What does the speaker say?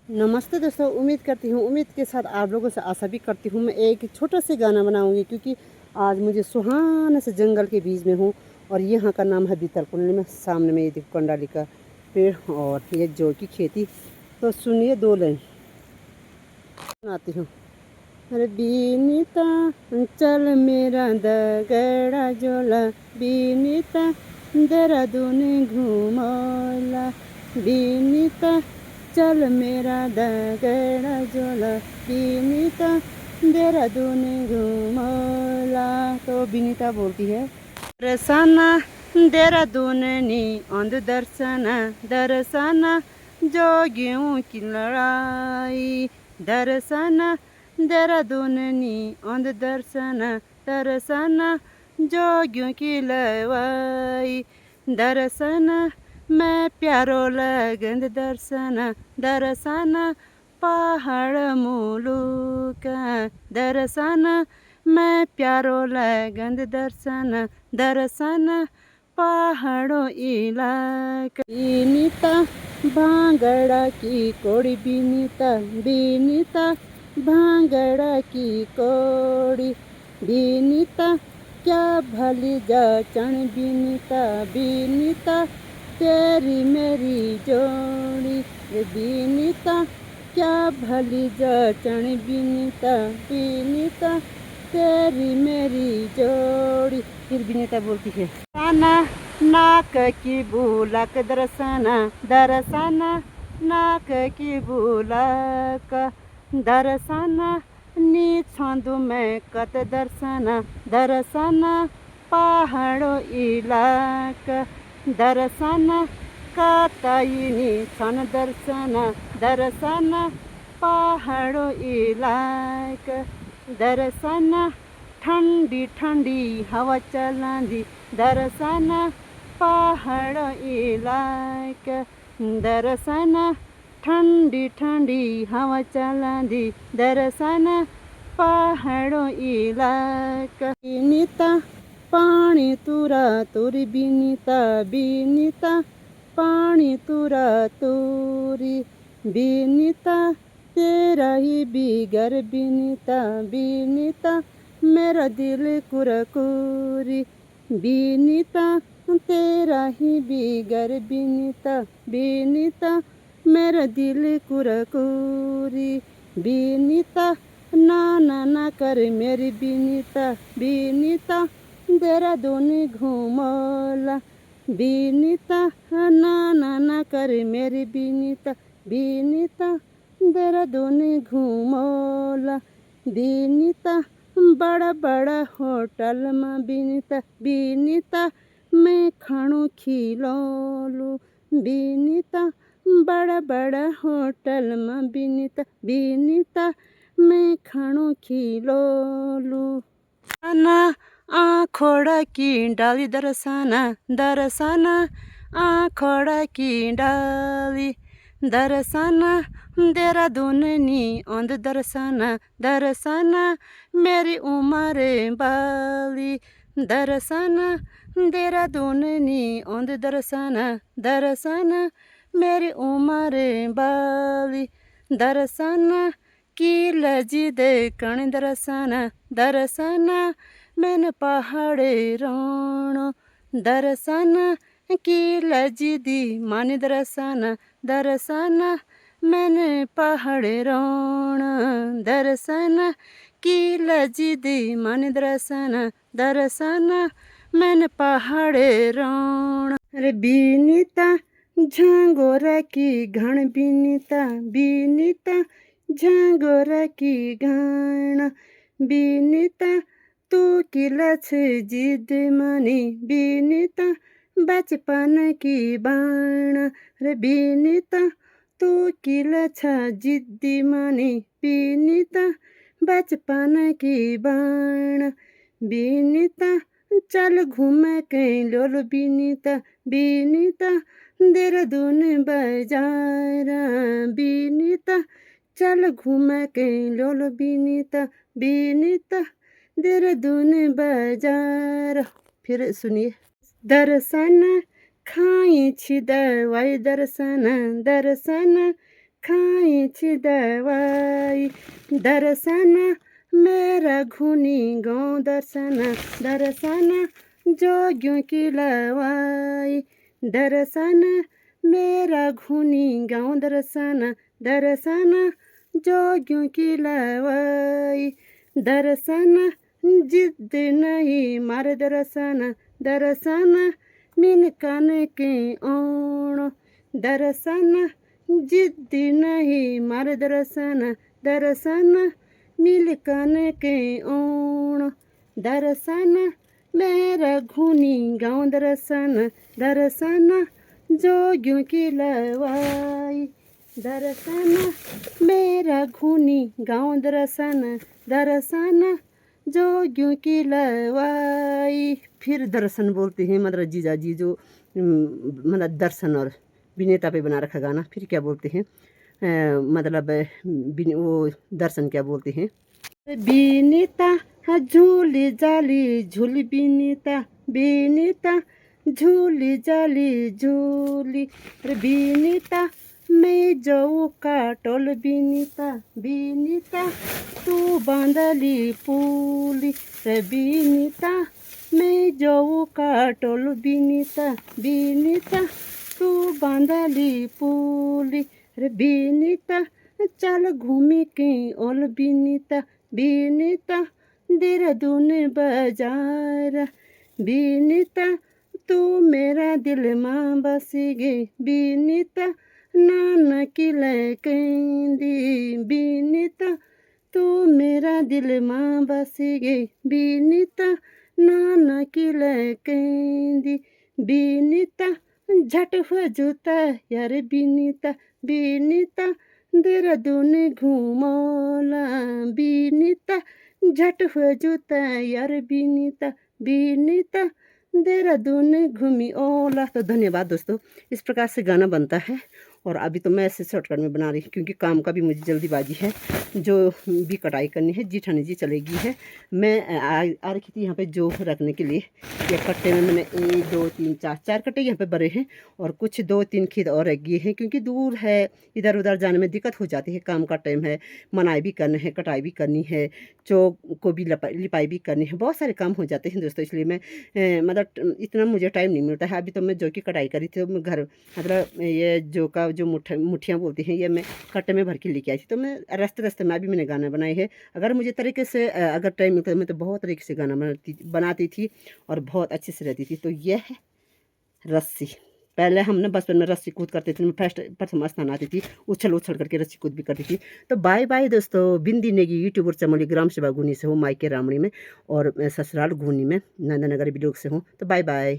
नमस्ते दोस्तों, उम्मीद के साथ आप लोगों से आशा भी करती हूँ मैं एक छोटा सा गाना बनाऊँगी, क्योंकि आज मुझे सुहाने से जंगल के बीच में हूँ और यहाँ का नाम है बीतल कुंडली में। सामने में ये देखो कंडाली का पेड़ और ये जौ की खेती। तो सुनिए, 2 लाइन सुनाती हूँ। अरे बीनीता चल मेरा दगड़ा जोला, बीनीता देहरादून घूमौला, बीनीता चल मेरा दगड़ा जोला, बीनीता देहरादून घूमौला। तो बीनीता बोलती है, दर्शना देहरादून नी औंद दर्शना, दर्शना जोगियों की लड़ाई, दर्शना देहरादून नी औंद दर्शना, दर्शना जोगियों की लड़ाई, दर्शना मैं प्यारो लगन दर्शना, दर्शना पहाड़ मुलुका, दर्शना मैं प्यारो लगन दर्शना, दर्शना पहाड़ों इलाका। बीनीता भांगड़ा की कोड़ी, बीनीता बीनीता भांगड़ा की कोड़ी, बीनीता क्या भली जाचन, बीनीता बीनीता तेरी मेरी जोड़ी, बीनीता क्या भली जाचन, बीनीता बीनीता तेरी मेरी जोड़ी। फिर बीनीता बोलती है, ताना नाक की बुलक दर्शना, दर्शना नाक की बुलक, दर्शना नी छंदु में कत दर्शना, दर्शना पहाड़ो इलाका, दर्शना काताइनी छन दर्शना, दर्शना पहाड़ो इलाका, दर्शना ठंडी ठंडी हवा चलांदी, दर्शना पहाड़ इलाका, दर्शना ठंडी ठंडी हवा चलांदी, दर्शना पहाड़ों इलाका। बीनीता पानी तुरा तुरी, बीनीता बीनीता पानी तुरा तुरी, बीनीता तेरा ही बिगर, बीनीता बीनीता मेरा दिल कुरकुरी, बीनीता तेरा ही बिगर, बीनीता बीनीता मेरा दिल कुरकुरी, बीनीता ना ना ना कर मेरी, बीनीता बीनीता देहरादून घूमौला, बीनीता ना ना ना कर मेरी, बीनीता बीनीता देहरादून घूमौला, बीनीता बड़ा बड़ा होटल में, बीनीता बीनीता मैं खाणो खिलौलू, बीनीता बड़ा बड़ा होटल में, बीनीता बीनीता मैं खाणो खिलौलू। ना आँखोड़ा की डाली दर्शना, दर्शना आँखोड़ा की डाली, दर्शना देहरादून नी औंद दर्शना, दर्शना मेरी उम्र बाली, दर्शना देहरादून नी औंद दर्शना, दर्शना मेरी उम्र बाली, दर्शना की लजी देखण दर्शना, दर्शना मैंने पहाड़े रण, दर्शना की लजी दी मान दर्शना, दर्शना मैंने पहाड़े रण, दर्शना की लजी दी मान दर्शना, दर्शना मैंने पहाड़े रण। अरे बीनीता झांगोरा की घण, बीनीता बीनीता झांगोरा की घाण, बीनीता तू किला छ जिद मानी, बीनीता बचपन की बाण, रे बीनीता तू किला छ जिद्दी मानी, बीनीता बचपन की बाण, बीनीता चल घूम के लोल, बीनीता बीनीता देहरादून बाजार, बीनीता चल घूम के लोल, बीनीता बीनीता देहरादून बाजार। फिर सुनिए, दर्शन खाई छी दवाई, दर्शन दर्शन खाइछि दवाई दर्शन मेरा घुनी गाउँ दर्शन जोग्यों की लवाई दर्शन मेरा घुनी गाउँ दर्शन जोग्यों की लवाई दर्शन जिद नहीं मार दर्शन मिन कन के ओण दर्शन जिद नहीं मार दर्शन मिल कन के ओण दर्शन मेरा घुनी गाउँ दर्शन जोग्यों की लवाई दर्शन मेरा घुनी गाउँ दर्शन जोग्यों की लवाई। फिर दर्शन बोलते हैं मतलब जीजा जी जो मतलब दर्शन और विनेता पे बना रखा गाना। फिर क्या बोलते हैं मतलब वो दर्शन क्या बोलते हैं विनीता झूली जाली झूली विनीता झूली जाली झूली विनीता मैं जाऊँ काटोल विनीता तू बांधली पूली विनीता मैं जाऊँ काटोल विनीता तू बांधली पूली विनीता चल घूमी के ओल विनीता देहरादून बाजार विनीता तू मेरा दिल माँ बस गई विनीता नाना की लकेंदी विनीता तू मेरा दिल माँ बस गई विनीता नाना की लकेंदी विनीता झट हो जूता यार विनीता देहरादून घूमोला विनीता झट हो जूता यार विनीता देहरादून घूमी ओला। तो धन्यवाद दोस्तों। इस प्रकार से गाना बनता है और अभी तो मैं ऐसे शॉर्टकट में बना रही हूँ क्योंकि काम का भी मुझे जल्दीबाजी है। जो भी कटाई करनी है जीठानी जी चलेगी है। मैं आ रखी थी यहाँ पे जो रखने के लिए। ये कट्टे में मैंने 1 2 3 4 कट्टे यहाँ पे भरे हैं और कुछ 2-3 खेत और रख गए हैं क्योंकि दूर है, इधर उधर जाने में दिक्कत हो जाती है। काम का टाइम है, मनाई भी करनी है, कटाई भी करनी है, चौक को भी लिपाई भी करनी है, बहुत सारे काम हो जाते हैं दोस्तों। इसलिए मैं मतलब इतना मुझे टाइम नहीं मिलता है। अभी तो मैं जो की कटाई करी थी तो मैं घर मतलब ये जो का जो मुठियाँ बोलती हैं ये मैं कट्टे में भर के लेके आई थी। तो मैं रास्ते में अभी मैंने गाना बनाई है। अगर मुझे तरीके से अगर टाइम मिलता मैं तो बहुत तरीके से गाना बनाती थी और बहुत अच्छे से रहती थी। तो यह है रस्सी। पहले हम ना बचपन में रस्सी कूद करते थे। मैं प्रथम स्थान आती थी, उछल करके रस्सी कूद भी करती थी। तो बाय बाय दोस्तों। बिंदी नेगी यूट्यूबर चमोली ग्राम सेवा गुनी से हूँ, मायके रामणी में और मैं ससुराल गुनी में नंदनगर ब्लॉक से हूँ। तो बाय बाय।